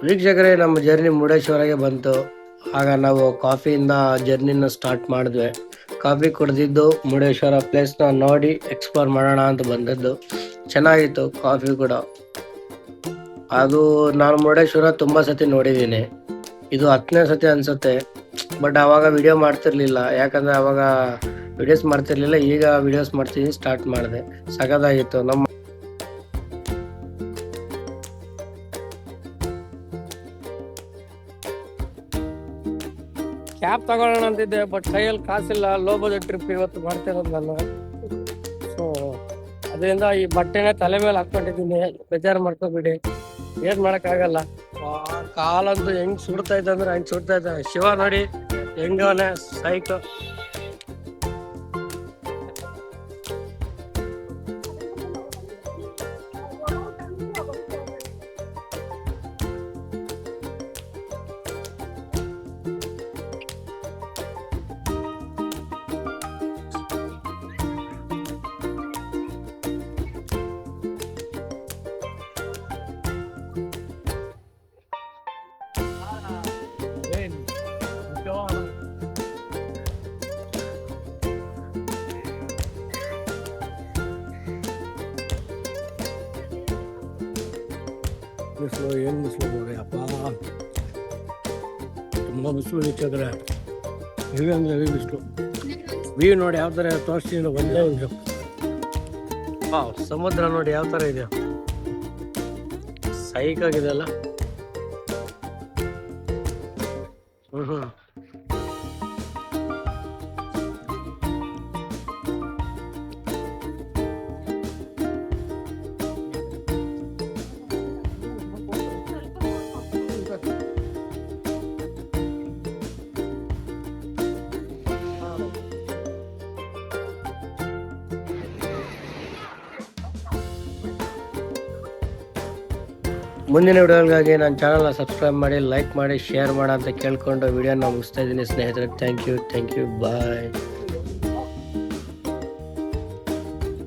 ವೀಕ್ಷಕರೇ, ನಮ್ಮ ಜರ್ನಿ ಮುರುಡೇಶ್ವರಗೆ ಬಂತು. ಆಗ ನಾವು ಕಾಫಿಯಿಂದ ಜರ್ನಿನ ಸ್ಟಾರ್ಟ್ ಮಾಡಿದ್ವಿ. ಕಾಫಿ ಕುಡಿದಿದ್ದು ಮುರುಡೇಶ್ವರ ಪ್ಲೇಸ್ನ ನೋಡಿ ಎಕ್ಸ್ಪ್ಲೋರ್ ಮಾಡೋಣ ಅಂತ ಬಂದದ್ದು. ಚೆನ್ನಾಗಿತ್ತು ಕಾಫಿ ಕೂಡ. ಅದು ನಾನು ಮುರುಡೇಶ್ವರ ತುಂಬ ಸತಿ ನೋಡಿದ್ದೀನಿ. ಇದು 10ನೇ ಸತಿ ಅನಿಸುತ್ತೆ. ಬಟ್ ಆವಾಗ ವಿಡಿಯೋ ಮಾಡ್ತಿರ್ಲಿಲ್ಲ, ಯಾಕಂದರೆ ಆವಾಗ ವಿಡಿಯೋಸ್ ಮಾಡ್ತಿರ್ಲಿಲ್ಲ. ಈಗ ವಿಡಿಯೋಸ್ ಮಾಡ್ತೀನಿ, ಸ್ಟಾರ್ಟ್ ಮಾಡಿದೆ. ಸಖತ್ತಾಗಿತ್ತು. ನಮ್ಮ ಕ್ಯಾಬ್ ತಗೊಳ್ಳೋಣ ಅಂತಿದ್ದೆ, ಬಟ್ ಕೈಯಲ್ಲಿ ಕಾಸಿಲ್ಲ. ಲೋ ಬಜೆಟ್ ಟ್ರಿಪ್ ಇವತ್ತು ಮಾಡ್ತಿರೋದು ನಾನು. ಸೊ ಅದರಿಂದ ಈ ಬಟ್ಟೆನೇ ತಲೆ ಮೇಲೆ ಹಾಕ್ಕೊಂಡಿದ್ದೀನಿ. ಬೇಜಾರು ಮಾಡ್ಕೊಬಿಡಿ, ಏನು ಮಾಡೋಕ್ಕಾಗಲ್ಲ. ಕಾಲಂತೂ ಹೆಂಗ್ ಸುಡ್ತಾ ಇದ್ದ ಅಂದ್ರೆ ಹಂಗೆ ಸುಡ್ತಾ ಇದ್ದ. ಶಿವ ನೋಡಿ ಹೆಂಗವನೇ ಸೈಕ್. ಬಿಸಿಲು ಏನು ಬಿಸಿಲು ನೋಡಿ ಅಪ್ಪ, ತುಂಬ ಬಿಸಿಲು ವೀಕ್ಷಕರೇ. ಹೆವಿ ಅಂದರೆ ಹೆವಿ ಬಿಸಿಲು. ವ್ಯೂ ನೋಡಿ ಯಾವ ಥರ ತೋರಿಸ್ತೀನಿ, ಒಂದೇ ಒಂದು ಸಮುದ್ರ ನೋಡಿ ಯಾವ ಥರ ಇದೆ, ಸೈಕ್ ಆಗಿದೆ ಅಲ್ಲ. ಮುಂದಿನ ವಿಡಿಯೋಗಳಿಗಾಗಿ ನನ್ನ ಚಾನಲ್ನ ಸಬ್ಸ್ಕ್ರೈಬ್ ಮಾಡಿ, ಲೈಕ್ ಮಾಡಿ, ಶೇರ್ ಮಾಡಿ ಅಂತ ಕೇಳ್ಕೊಂಡು ವಿಡಿಯೋನ ಮುಗಿಸ್ತಾ ಇದ್ದೀನಿ ಸ್ನೇಹಿತರೆ. Thank you, bye.